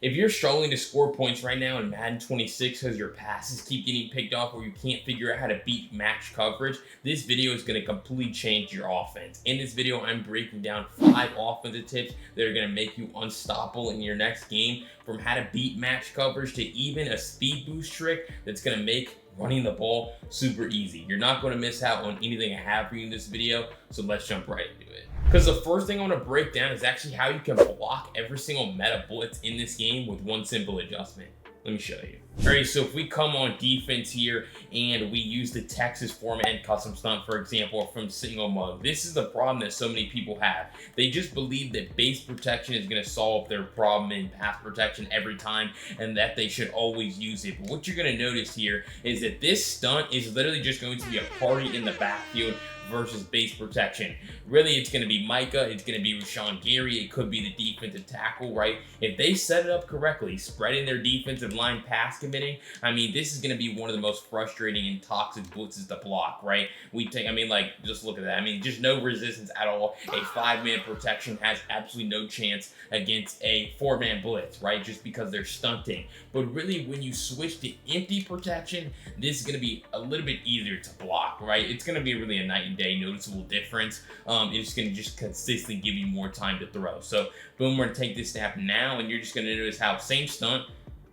If you're struggling to score points right now in Madden 26 because your passes keep getting picked off or you can't figure out how to beat match coverage, this video is going to completely change your offense. In this video, I'm breaking down 5 offensive tips that are going to make you unstoppable in your next game, from how to beat match coverage to even a speed boost trick that's going to make running the ball super easy. You're not going to miss out on anything I have for you in this video, so let's jump right into it. Because the first thing I want to break down is actually how you can block every single meta blitz in this game with one simple adjustment. Let me show you. Alright, so if we come on defense here and we use the Texas format and custom stunt, for example, from single mug, this is the problem that so many people have. They just believe that base protection is going to solve their problem in pass protection every time and that they should always use it. But what you're going to notice here is that this stunt is literally just going to be a party in the backfield versus base protection. Really, it's going to be Micah, it's going to be Rashawn Gary, it could be the defensive tackle, right? If they set it up correctly, spreading their defensive line pass committing, I mean, this is going to be one of the most frustrating and toxic blitzes to block, right? Just look at that. I mean, just no resistance at all. A 5-man protection has absolutely no chance against a 4-man blitz, right? Just because they're stunting. But really, when you switch to empty protection, this is going to be a little bit easier to block, right? It's going to be really a night and day noticeable difference. It's going to just consistently give you more time to throw. So boom, we're going to take this snap now, and you're just going to notice how same stunt,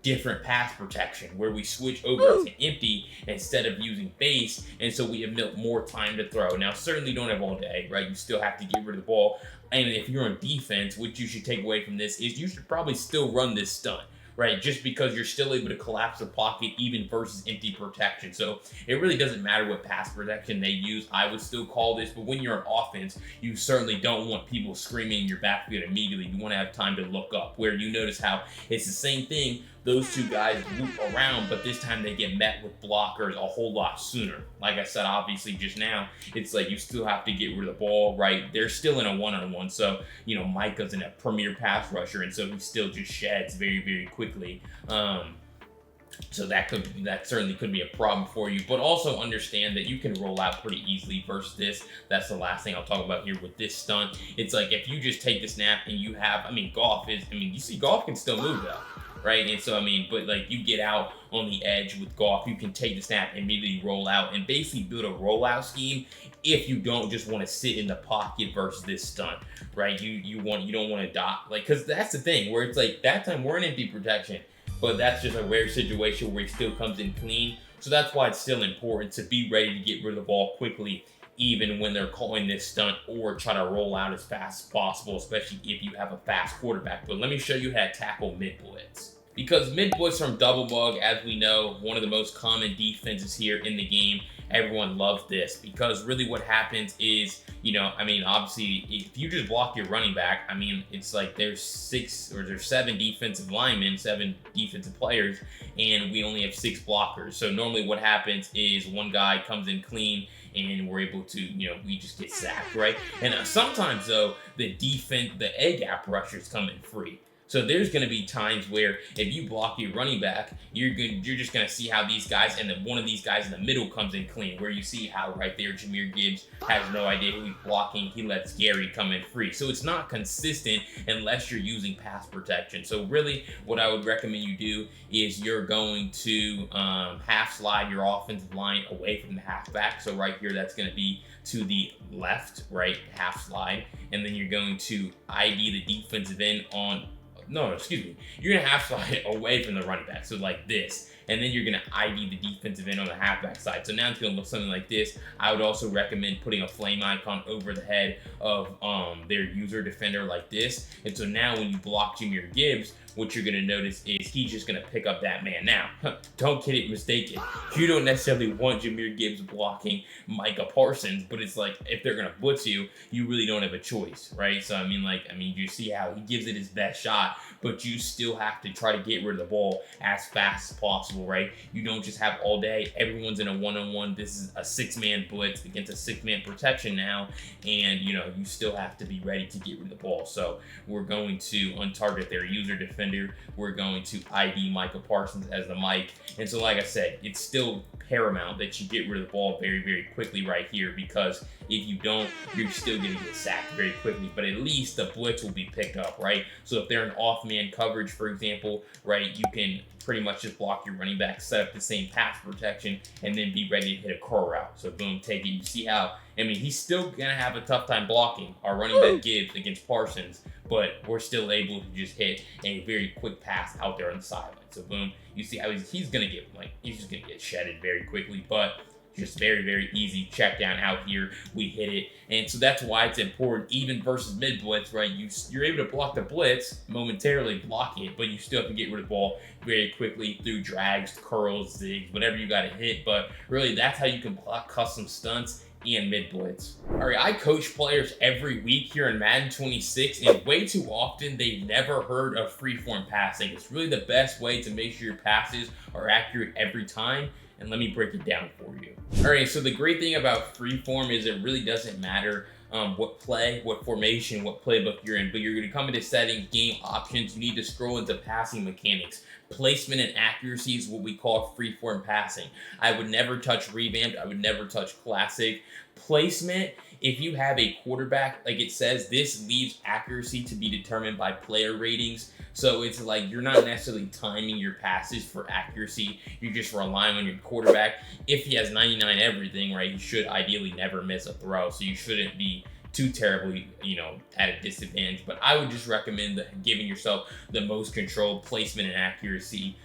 different pass protection, where we switch over to empty instead of using base, and so we have more time to throw. Now, certainly don't have all day, right? You still have to get rid of the ball, and if you're on defense, what you should take away from this is you should probably still run this stunt, right? Just because you're still able to collapse the pocket even versus empty protection. So it really doesn't matter what pass protection they use. I would still call this, but when you're on offense, you certainly don't want people screaming in your backfield immediately. You want to have time to look up, where you notice how it's the same thing. Those two guys loop around, but this time they get met with blockers a whole lot sooner. Like I said, obviously just now, it's like you still have to get rid of the ball, right? They're still in a one-on-one, so, you know, Micah's in a premier pass rusher, and so he still just sheds very, very quickly. So that certainly could be a problem for you, but also understand that you can roll out pretty easily versus this. That's the last thing I'll talk about here with this stunt. It's like if you just take the snap and you have, you see Goff can still move though, right? And so, but like you get out on the edge with Goff, you can take the snap and immediately roll out and basically build a rollout scheme if you don't just want to sit in the pocket versus this stunt, right? You don't want to dot, like, because that's the thing where it's like that time we're in empty protection, but that's just a rare situation where it still comes in clean. So that's why it's still important to be ready to get rid of the ball quickly, even when they're calling this stunt, or try to roll out as fast as possible, especially if you have a fast quarterback. But let me show you how to tackle mid blitz. Because mid blitz from double bug, as we know, one of the most common defenses here in the game. Everyone loves this because really what happens is, obviously if you just block your running back, it's like there's 7 defensive linemen, 7 defensive players, and we only have 6 blockers. So normally what happens is one guy comes in clean and we're able to, we just get sacked, right? And sometimes though, the A gap rushers come in free. So there's going to be times where if you block your running back, you're just going to see how these guys, and then one of these guys in the middle comes in clean, where you see how right there Jahmyr Gibbs has no idea who he's blocking. He lets Gary come in free. So it's not consistent unless you're using pass protection. So really what I would recommend you do is you're going to half slide your offensive line away from the halfback. So right here, that's going to be to the left, right, half slide. And then you're going to ID the defensive end on, you're going to half slide away from the running back. So like this. And then you're going to ID the defensive end on the halfback side. So now it's going to look something like this. I would also recommend putting a flame icon over the head of their user defender like this. And so now when you block Jahmyr Gibbs, what you're going to notice is he's just going to pick up that man. Now, don't get it mistaken. You don't necessarily want Jahmyr Gibbs blocking Micah Parsons, but it's like if they're going to blitz you, you really don't have a choice, right? So, you see how he gives it his best shot, but you still have to try to get rid of the ball as fast as possible, right? You don't just have all day. Everyone's in a one-on-one. This is a 6-man blitz against a 6-man protection now, and, you still have to be ready to get rid of the ball. So we're going to untarget their user defender. We're going to ID Micah Parsons as the Mike. And so, like I said, it's still paramount that you get rid of the ball very, very quickly right here, because if you don't, you're still going to get sacked very quickly, but at least the blitz will be picked up, right? So if they're in off-man coverage, for example, right, you can pretty much just block your running back, set up the same pass protection, and then be ready to hit a curl route. So boom, take it. You see how, I mean, he's still going to have a tough time blocking our running back Gibbs against Parsons, but we're still able to just hit a very quick pass out there on the sideline. So boom, you see how he's going to get, like, he's just going to get shedded very quickly, but just very, very easy check down out here. We hit it. And so that's why it's important, even versus mid blitz, right? You're able to block the blitz, momentarily block it, but you still have to get rid of the ball very quickly through drags, curls, zigs, whatever you got to hit. But really, that's how you can block custom stunts and mid blitz. All right, I coach players every week here in Madden 26, and way too often they've never heard of freeform passing. It's really the best way to make sure your passes are accurate every time. And let me break it down for you. All right, so the great thing about freeform is it really doesn't matter what play, what formation, what playbook you're in, but you're going to come into settings, game options. You need to scroll into passing mechanics. Placement and accuracy is what we call freeform passing. I would never touch revamped. I would never touch classic. Placement, if you have a quarterback, like it says, this leaves accuracy to be determined by player ratings. So it's like you're not necessarily timing your passes for accuracy. You're just relying on your quarterback. If he has 99 everything, right, you should ideally never miss a throw. So you shouldn't be too terribly, at a disadvantage. But I would just recommend giving yourself the most control, placement, and accuracy.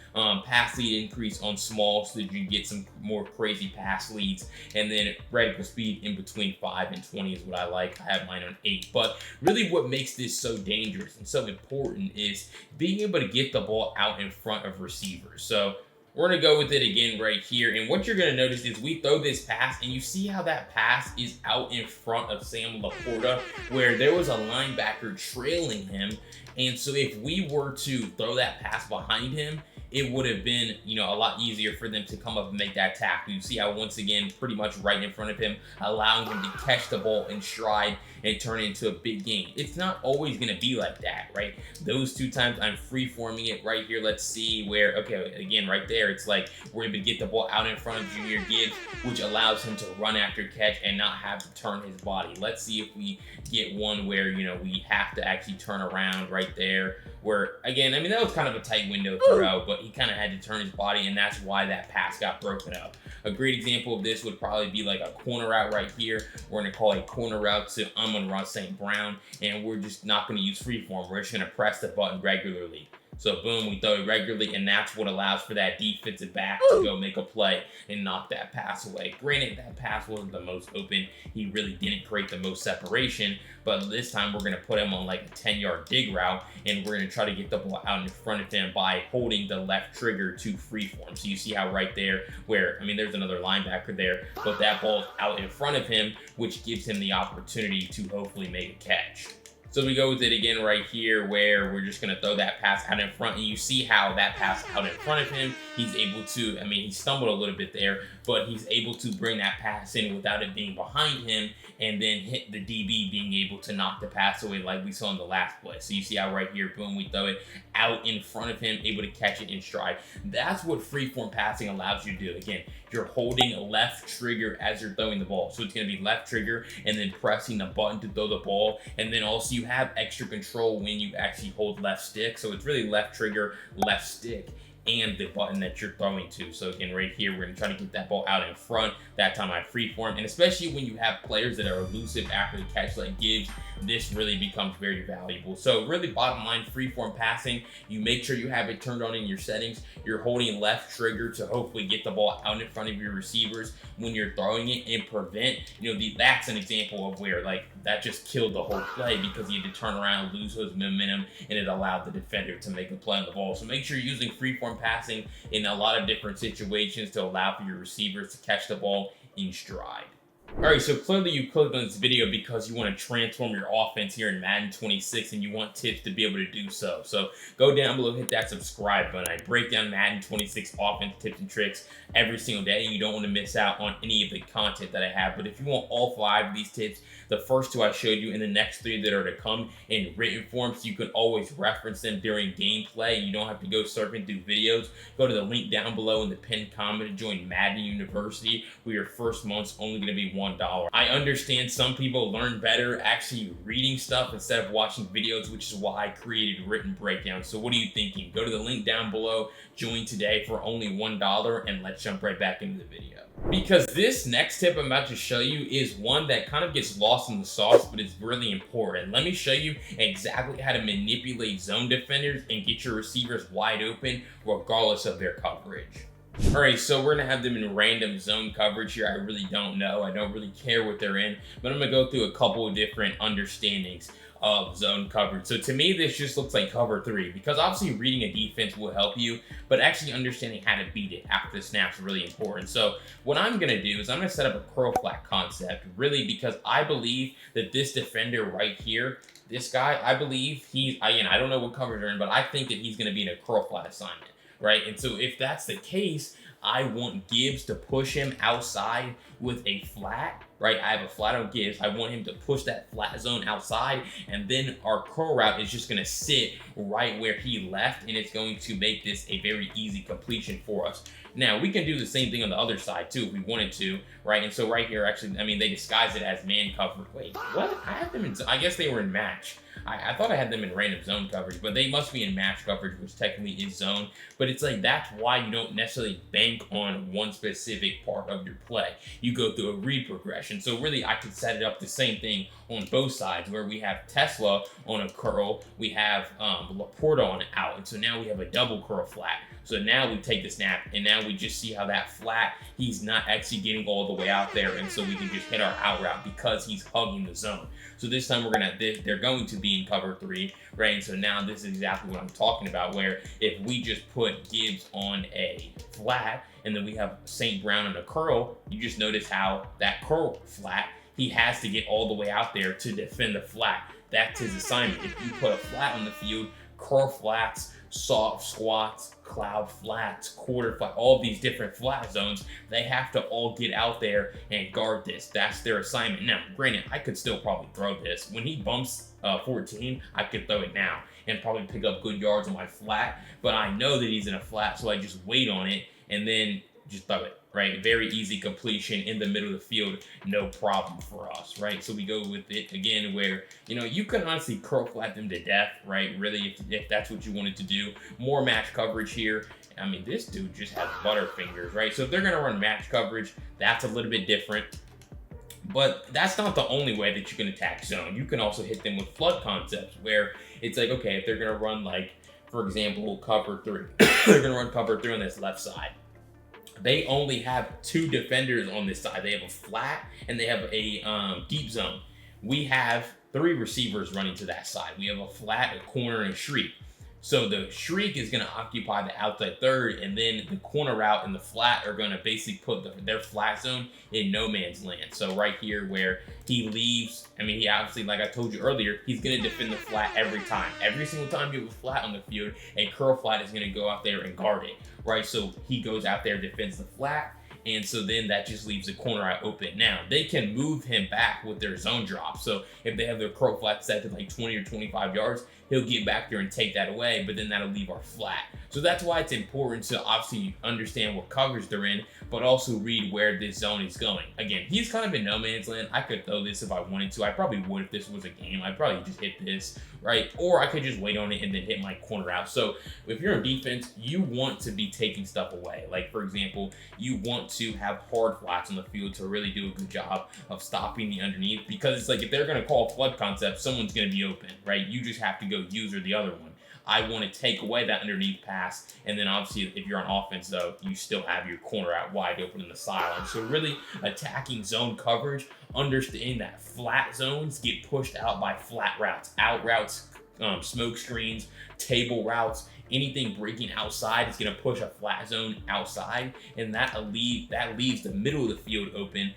Pass lead increase on small so that you can get some more crazy pass leads. And then reticle speed in between 5 and 20 is what I like. I have mine on 8. But really what makes this so dangerous and so important is being able to get the ball out in front of receivers. So we're going to go with it again right here. And what you're going to notice is we throw this pass, and you see how that pass is out in front of Sam Laporta, where there was a linebacker trailing him. And so if we were to throw that pass behind him, it would have been, a lot easier for them to come up and make that tackle. You see how, once again, pretty much right in front of him, allowing him to catch the ball in stride and turn it into a big game. It's not always going to be like that, right? Those 2 times I'm free-forming it right here. Let's see where, okay, again, right there, it's like we're able to get the ball out in front of Junior Gibbs, which allows him to run after catch and not have to turn his body. Let's see if we get one where, we have to actually turn around right there, where, again, I mean, that was kind of a tight window throw, but he kind of had to turn his body, and that's why that pass got broken up. A great example of this would probably be like a corner route right here. We're going to call a corner route to Amon-Ra St. Brown, and we're just not going to use freeform. We're just going to press the button regularly. So boom, we throw it regularly, and that's what allows for that defensive back to go make a play and knock that pass away. Granted, that pass wasn't the most open. He really didn't create the most separation, but this time we're going to put him on like a 10-yard dig route, and we're going to try to get the ball out in front of him by holding the left trigger to freeform. So you see how right there, where, I mean, there's another linebacker there, but that ball's out in front of him, which gives him the opportunity to hopefully make a catch. So we go with it again right here, where we're just going to throw that pass out in front. And you see how that pass out in front of him, he's able to, I mean, he stumbled a little bit there, but he's able to bring that pass in without it being behind him, and then hit the DB being able to knock the pass away like we saw in the last play. So you see how right here, boom, we throw it out in front of him, able to catch it in stride. That's what freeform passing allows you to do. Again, you're holding a left trigger as you're throwing the ball. So it's going to be left trigger and then pressing the button to throw the ball. And then also you have extra control when you actually hold left stick. So it's really left trigger, left stick, and the button that you're throwing to. So again, right here, we're gonna try to get that ball out in front. That time I freeform, and especially when you have players that are elusive after the catch like Gibbs, this really becomes very valuable. So really, bottom line, freeform passing, you make sure you have it turned on in your settings. You're holding left trigger to hopefully get the ball out in front of your receivers when you're throwing it and prevent, that's an example of where like that just killed the whole play, because he had to turn around, lose his momentum, and it allowed the defender to make a play on the ball. So make sure you're using freeform passing in a lot of different situations to allow for your receivers to catch the ball in stride. All right, so clearly you clicked on this video because you want to transform your offense here in Madden 26 and you want tips to be able to do so. So go down below, hit that subscribe button. I break down Madden 26 offense tips and tricks every single day. You don't want to miss out on any of the content that I have. But if you want all 5 of these tips, the first 2 I showed you and the next 3 that are to come in written form, so you can always reference them during gameplay. You don't have to go surfing through videos. Go to the link down below in the pinned comment to join Madden University, where your first month's only going to be $1. I understand some people learn better actually reading stuff instead of watching videos, which is why I created written breakdowns. So what are you thinking? Go to the link down below, join today for only $1, and let's jump right back into the video. Because this next tip I'm about to show you is one that kind of gets lost in the sauce, but it's really important. Let me show you exactly how to manipulate zone defenders and get your receivers wide open regardless of their coverage. All right, so we're gonna have them in random zone coverage here. I really don't know. I don't really care what they're in, but I'm gonna go through a couple of different understandings of zone coverage. So to me, this just looks like cover 3, because obviously reading a defense will help you, but actually understanding how to beat it after the snap is really important. So what I'm gonna do is I'm gonna set up a curl flat concept, really, because I believe that this defender right here, this guy, I believe he's, again, I don't know what coverage they're in, but I think that he's gonna be in a curl flat assignment. Right, and so if that's the case, I want Gibbs to push him outside with a flat, right? I have a flat on Gibbs. I want him to push that flat zone outside, and then our curl route is just gonna sit right where he left, and it's going to make this a very easy completion for us. Now, we can do the same thing on the other side too if we wanted to, right? And so right here, actually, I mean, they disguise it as man coverage. Wait, what? I have them in, I guess they were in match. I thought I had them in random zone coverage, but they must be in match coverage, which technically is zone. But it's like, that's why you don't necessarily bank on one specific part of your play. You go through a read progression. So really, I could set it up the same thing on both sides, where we have Tesla on a curl, we have Laporta on an out. And so now we have a double curl flat. So now we take the snap, and now we just see how that flat, he's not actually getting all the way out there, and so we can just hit our out route because he's hugging the zone. So this time they're going to be in cover 3, right? And so now this is exactly what I'm talking about, where if we just put Gibbs on a flat, and then we have St. Brown on a curl, you just notice how that curl flat, he has to get all the way out there to defend the flat. That's his assignment. If you put a flat on the field, curl flats, soft squats, cloud flats, quarter flat, all these different flat zones, they have to all get out there and guard this. That's their assignment. Now, granted, I could still probably throw this. When he bumps 14, I could throw it now and probably pick up good yards on my flat, but I know that he's in a flat, so I just wait on it and then just throw it, right? Very easy completion in the middle of the field, no problem for us, right? So we go with it again where, you know, you can honestly curl flat them to death, right? Really, if that's what you wanted to do. More match coverage here. I mean, this dude just has butterfingers, right? So if they're gonna run match coverage, that's a little bit different. But that's not the only way that you can attack zone. You can also hit them with flood concepts, where it's like, okay, if they're gonna run, like, for example, cover 3, they're gonna run cover 3 on this left side. They only have 2 defenders on this side. They have a flat and they have a deep zone. We have 3 receivers running to that side. We have a flat, a corner, and a shriek. So the shriek is going to occupy the outside third, and then the corner route and the flat are going to basically put their flat zone in no man's land. So right here where he leaves, I mean, he obviously, like I told you earlier, he's going to defend the flat every time. Every single time you have a flat on the field, a curl flat is going to go out there and guard it, right? So he goes out there, defends the flat, and so then that just leaves the corner out open. Now, they can move him back with their zone drop. So if they have their curl flat set to like 20 or 25 yards, he'll get back there and take that away, but then that'll leave our flat. So that's why it's important to obviously understand what coverage they're in, but also read where this zone is going. Again, he's kind of in no man's land. I could throw this if I wanted to. I probably would if this was a game. I'd probably just hit this, right? Or I could just wait on it and then hit my corner out. So if you're in defense, you want to be taking stuff away. Like, for example, you want to have hard flats on the field to really do a good job of stopping the underneath, because it's like, if they're going to call flood concept, someone's going to be open, right? You just have to go user the other one. I want to take away that underneath pass, and then obviously if you're on offense though, you still have your corner out wide open in the sideline. So really attacking zone coverage, understanding that flat zones get pushed out by flat routes, out routes, smoke screens, table routes, anything breaking outside is going to push a flat zone outside, and that leaves the middle of the field open,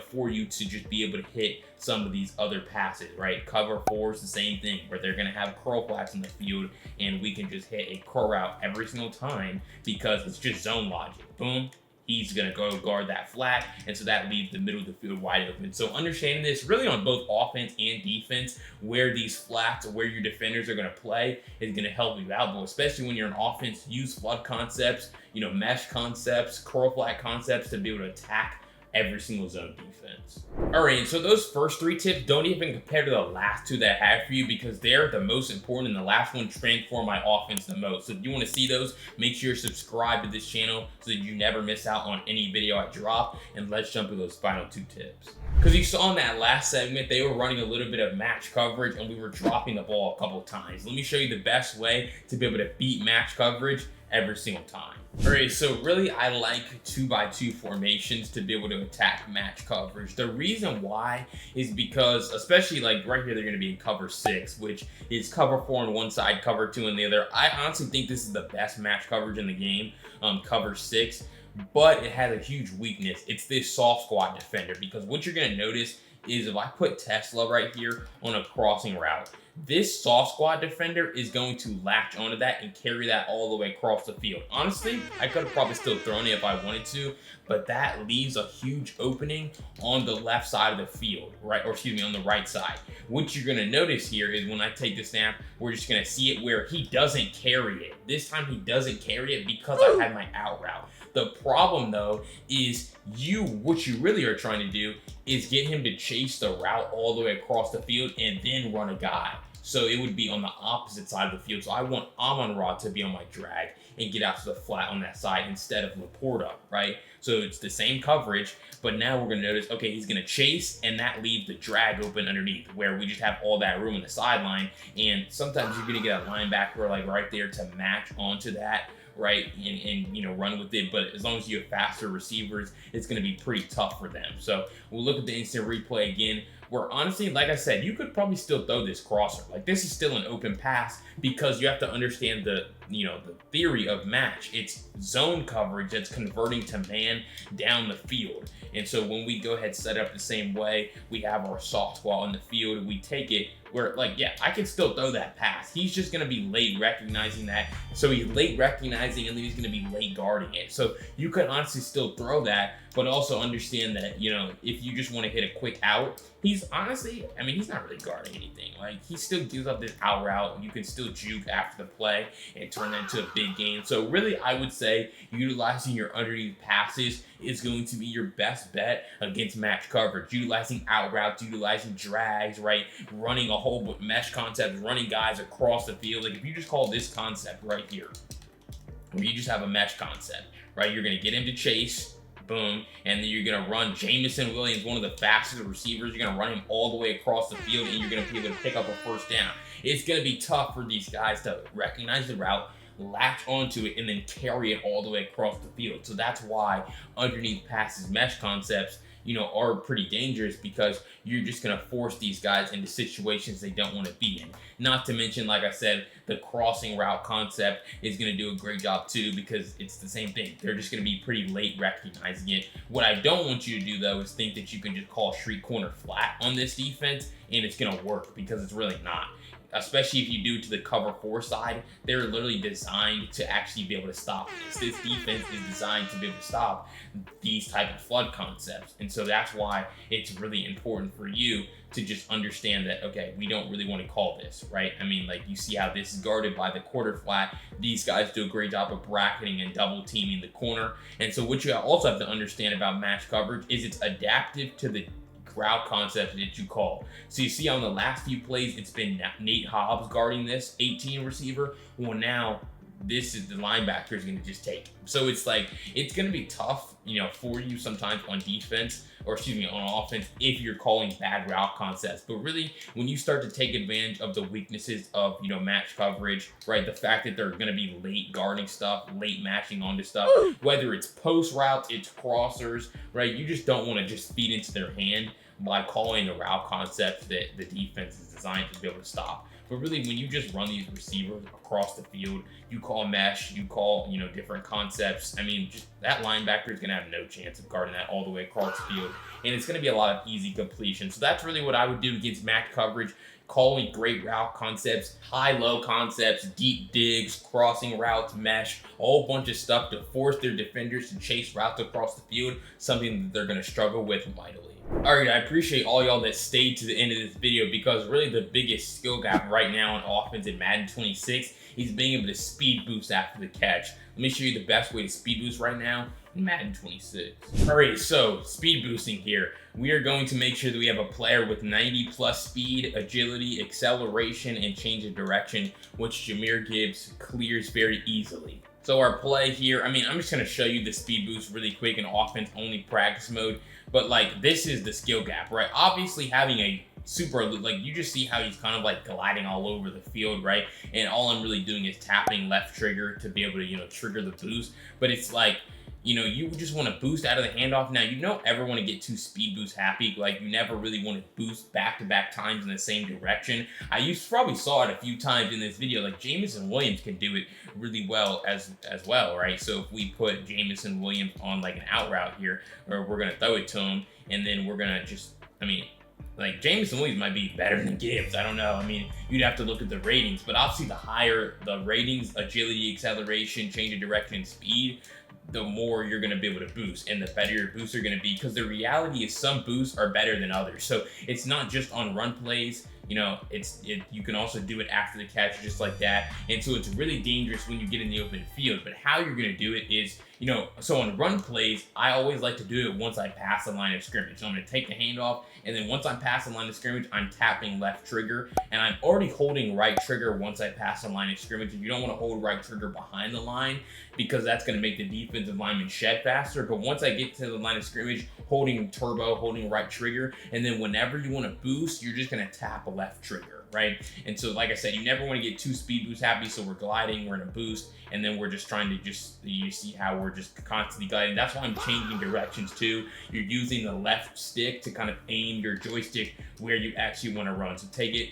for you to just be able to hit some of these other passes, right? Cover four is the same thing, where they're going to have curl flats in the field, and we can just hit a curl route every single time because it's just zone logic. Boom. He's going to go guard that flat, and so that leaves the middle of the field wide open. So understanding this really on both offense and defense, where these flats or where your defenders are going to play is going to help you out. But especially when you're on offense, use flood concepts, mesh concepts, curl flat concepts to be able to attack every single zone defense. All right, and so those first 3 tips don't even compare to the last 2 that I have for you because they're the most important, and the last one transformed my offense the most. So if you want to see those, make sure you're subscribed to this channel so that you never miss out on any video I drop. And let's jump to those final 2 tips. Because you saw in that last segment, they were running a little bit of match coverage and we were dropping the ball a couple times. Let me show you the best way to be able to beat match coverage every single time. All right, so really I like 2x2 formations to be able to attack match coverage. The reason why is because, especially like right here, they're going to be in cover 6, which is cover 4 on one side, cover 2 on the other. I honestly think this is the best match coverage in the game, cover 6, but it has a huge weakness. It's this soft squat defender, because what you're going to notice is if I put Tesla right here on a crossing route, this soft squat defender is going to latch onto that and carry that all the way across the field. Honestly, I could have probably still thrown it if I wanted to, but that leaves a huge opening on the left side of the field, right? Or excuse me, on the right side. What you're gonna notice here is when I take the snap, we're just gonna see it where he doesn't carry it. This time he doesn't carry it because I had my out route. The problem though is what you really are trying to do is get him to chase the route all the way across the field and then run a guy. So it would be on the opposite side of the field. So I want Amon-Ra to be on my drag and get out to the flat on that side instead of Laporta, right? So it's the same coverage, but now we're gonna notice, okay, he's gonna chase, and that leaves the drag open underneath where we just have all that room in the sideline. And sometimes you're gonna get a linebacker like right there to match onto that, right, and run with it. But as long as you have faster receivers, it's going to be pretty tough for them. So we'll look at the instant replay again, where honestly, like I said, you could probably still throw this crosser. Like, this is still an open pass because you have to understand the theory of match. It's zone coverage that's converting to man down the field. And so when we go ahead set up the same way, we have our soft squat on the field, we take it where, like, yeah, I can still throw that pass. He's just going to be late recognizing that. So he's late recognizing, and then he's going to be late guarding it. So you could honestly still throw that, but also understand that, if you just want to hit a quick out, he's honestly, he's not really guarding anything. Like, he still gives up this out route. You can still juke after the play and turn that into a big gain. So really, I would say utilizing your underneath passes is going to be your best bet against match coverage. Utilizing out routes, utilizing drags, right? Running a whole mesh concept, running guys across the field. Like, if you just call this concept right here, where you just have a mesh concept, right? You're going to get him to chase, boom, and then you're going to run Jamison Williams, one of the fastest receivers. You're going to run him all the way across the field, and you're going to be able to pick up a first down. It's going to be tough for these guys to recognize the route, latch onto it, and then carry it all the way across the field. So that's why underneath passes, mesh concepts, are pretty dangerous, because you're just going to force these guys into situations they don't want to be in. Not to mention, like I said, the crossing route concept is going to do a great job too, because it's the same thing. They're just going to be pretty late recognizing it. What I don't want you to do though is think that you can just call street corner flat on this defense and it's going to work, because it's really not. Especially if you do to the cover 4 side, they're literally designed to actually be able to stop this. This defense is designed to be able to stop these type of flood concepts. And so that's why it's really important for you to just understand that, okay, we don't really want to call this, right? Like, you see how this is guarded by the quarter flat. These guys do a great job of bracketing and double teaming the corner. And so what you also have to understand about match coverage is it's adaptive to the route concept that you call. So you see on the last few plays, it's been Nate Hobbs guarding this 18 receiver. Well, now this is the linebacker is going to just take him. So it's like, it's going to be tough, for you sometimes on defense, or excuse me, on offense, if you're calling bad route concepts. But really, when you start to take advantage of the weaknesses of, match coverage, right? The fact that they're going to be late guarding stuff, late matching onto stuff, whether it's post routes, it's crossers, right? You just don't want to just feed into their hand by calling the route concepts that the defense is designed to be able to stop. But really, when you just run these receivers across the field, you call mesh, you call, you know, different concepts. I mean, just that linebacker is going to have no chance of guarding that all the way across the field. And it's going to be a lot of easy completion. So that's really what I would do against match coverage. Calling great route concepts, high-low concepts, deep digs, crossing routes, mesh, a whole bunch of stuff to force their defenders to chase routes across the field, something that they're going to struggle with mightily. All right, I appreciate all y'all that stayed to the end of this video, because really the biggest skill gap right now in offense in Madden 26 is being able to speed boost after the catch. Let me show you the best way to speed boost right now in Madden 26. All right, so speed boosting here. We are going to make sure that we have a player with 90 plus speed, agility, acceleration, and change of direction, which Jahmyr Gibbs clears very easily. So our play here, I mean, I'm just going to show you the speed boost really quick in offense only practice mode, but like this is the skill gap, right? Obviously having a super, like you just see how he's kind of like gliding all over the field, right? And all I'm really doing is tapping left trigger to be able to, you know, trigger the boost. But it's like, you know, you just want to boost out of the handoff. Now, you don't ever want to get too speed boost happy. Like, you never really want to boost back-to-back times in the same direction. Probably saw it a few times in this video. Like, Jameson Williams can do it really well as well, right? So if we put Jameson Williams on like an out route here, or we're going to throw it to him, and then we're going to just, I mean, like Jameson Williams might be better than Gibbs. I don't know. I mean, you'd have to look at the ratings, but obviously the higher the ratings, agility, acceleration, change of direction, and speed, the more you're going to be able to boost and the better your boosts are going to be, because the reality is some boosts are better than others. So it's not just on run plays, you know, you can also do it after the catch just like that. And so it's really dangerous when you get in the open field. But how you're going to do it is, you know, so on run plays, I always like to do it once I pass the line of scrimmage. So I'm going to take the handoff, and then once I'm past the line of scrimmage, I'm tapping left trigger, and I'm already holding right trigger once I pass the line of scrimmage. You don't want to hold right trigger behind the line, because that's going to make the defensive lineman shed faster. But once I get to the line of scrimmage, holding turbo, holding right trigger, and then whenever you want to boost, you're just going to tap a left trigger, right? And so, like I said, you never want to get too speed boost happy. So we're gliding, we're in a boost, and then we're just trying to you see how we're just constantly gliding. That's why I'm changing directions too. You're using the left stick to kind of aim your joystick where you actually want to run. So take it,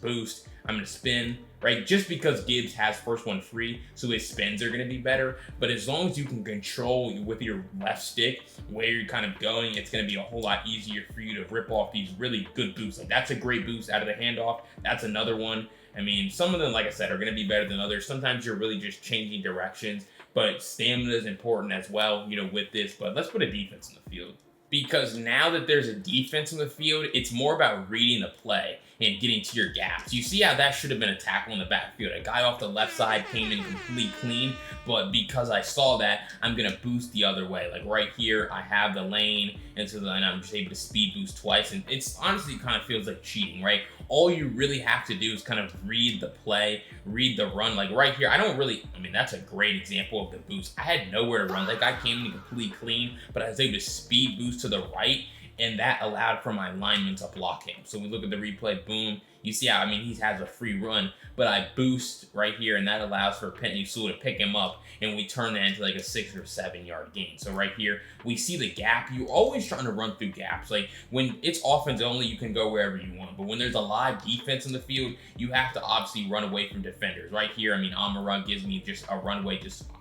boost, I'm going to spin, right? Just because Gibbs has first one free, so his spins are going to be better. But as long as you can control with your left stick where you're kind of going, it's going to be a whole lot easier for you to rip off these really good boosts. Like, that's a great boost out of the handoff. That's another one. I mean, some of them, like I said, are going to be better than others. Sometimes you're really just changing directions, but stamina is important as well, you know, with this. But let's put a defense in the field, because now that there's a defense in the field, it's more about reading the play and getting to your gaps. You see how that should have been a tackle in the backfield. A guy off the left side came in complete clean, but because I saw that, I'm gonna boost the other way. Like right here, I have the lane, and so then I'm just able to speed boost twice. And it's honestly kind of feels like cheating, right? All you really have to do is kind of read the play, read the run. Like right here, I mean, that's a great example of the boost. I had nowhere to run. That guy came in complete clean, but I was able to speed boost to the right, and that allowed for my lineman to block him. So we look at the replay, boom. You see how, I mean, he has a free run, but I boost right here, and that allows for Penny Sewell to pick him up, and we turn that into like a 6 or 7 yard gain. So right here, we see the gap. You're always trying to run through gaps. Like when it's offense only, you can go wherever you want. But when there's a live defense in the field, you have to obviously run away from defenders. Right here, I mean, Amara gives me just a runway,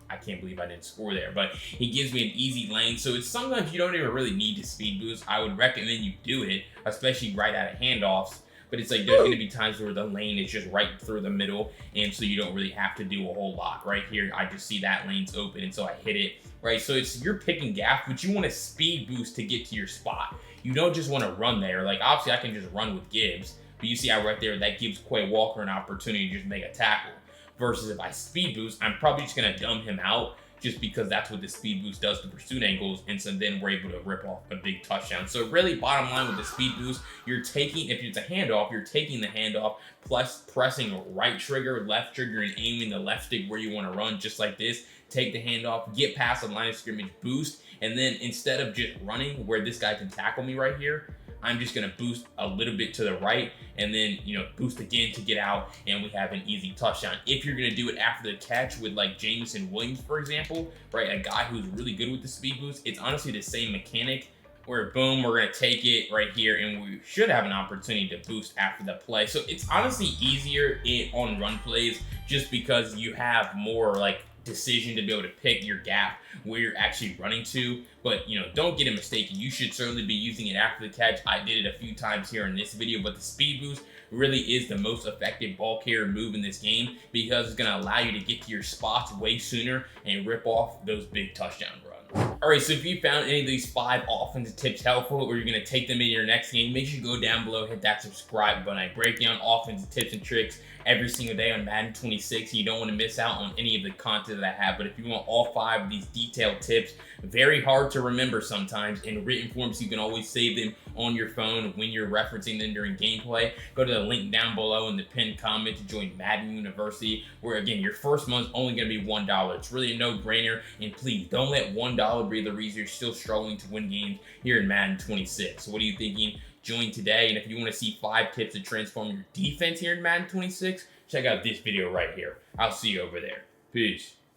I can't believe I didn't score there, but he gives me an easy lane. So it's sometimes you don't even really need to speed boost. I would recommend you do it, especially right out of handoffs. But it's like there's going to be times where the lane is just right through the middle, and so you don't really have to do a whole lot. Right here, I just see that lane's open, and so I hit it, right? So you're picking gaps, but you want to speed boost to get to your spot. You don't just want to run there. Like, obviously, I can just run with Gibbs, but you see how right there, that gives Quay Walker an opportunity to just make a tackle. Versus if I speed boost, I'm probably just going to dumb him out, just because that's what the speed boost does to pursuit angles, and so then we're able to rip off a big touchdown. So really, bottom line with the speed boost, if it's a handoff, you're taking the handoff, plus pressing right trigger, left trigger, and aiming the left stick where you want to run, just like this. Take the handoff, get past the line of scrimmage, boost, and then instead of just running where this guy can tackle me right here, I'm just going to boost a little bit to the right, and then, you know, boost again to get out, and we have an easy touchdown. If you're going to do it after the catch with like Jameson Williams, for example, right, a guy who's really good with the speed boost, it's honestly the same mechanic. where boom, we're going to take it right here, and we should have an opportunity to boost after the play. So it's honestly easier on run plays just because you have more like decision to be able to pick your gap where you're actually running to. But you know, don't get it mistaken, you should certainly be using it after the catch. I did it a few times here in this video, but the speed boost really is the most effective ball carrier move in this game because it's going to allow you to get to your spots way sooner and rip off those big touchdown runs. All right, so if you found any of these 5 offensive tips helpful, or you're going to take them in your next game, make sure you go down below, hit that subscribe button. I break down offensive tips and tricks every single day on Madden 26. You don't want to miss out on any of the content that I have. But if you want all 5 of these detailed tips, very hard to remember sometimes in written forms, you can always save them on your phone when you're referencing them during gameplay. Go to the link down below in the pinned comment to join Madden University, where again, your first month's only going to be $1. It's really a no-brainer, and please don't let $1 be the reason you're still struggling to win games here in Madden 26. So what are you thinking? Join today, and if you want to see 5 tips to transform your defense here in Madden 26, check out this video right here. I'll see you over there. Peace.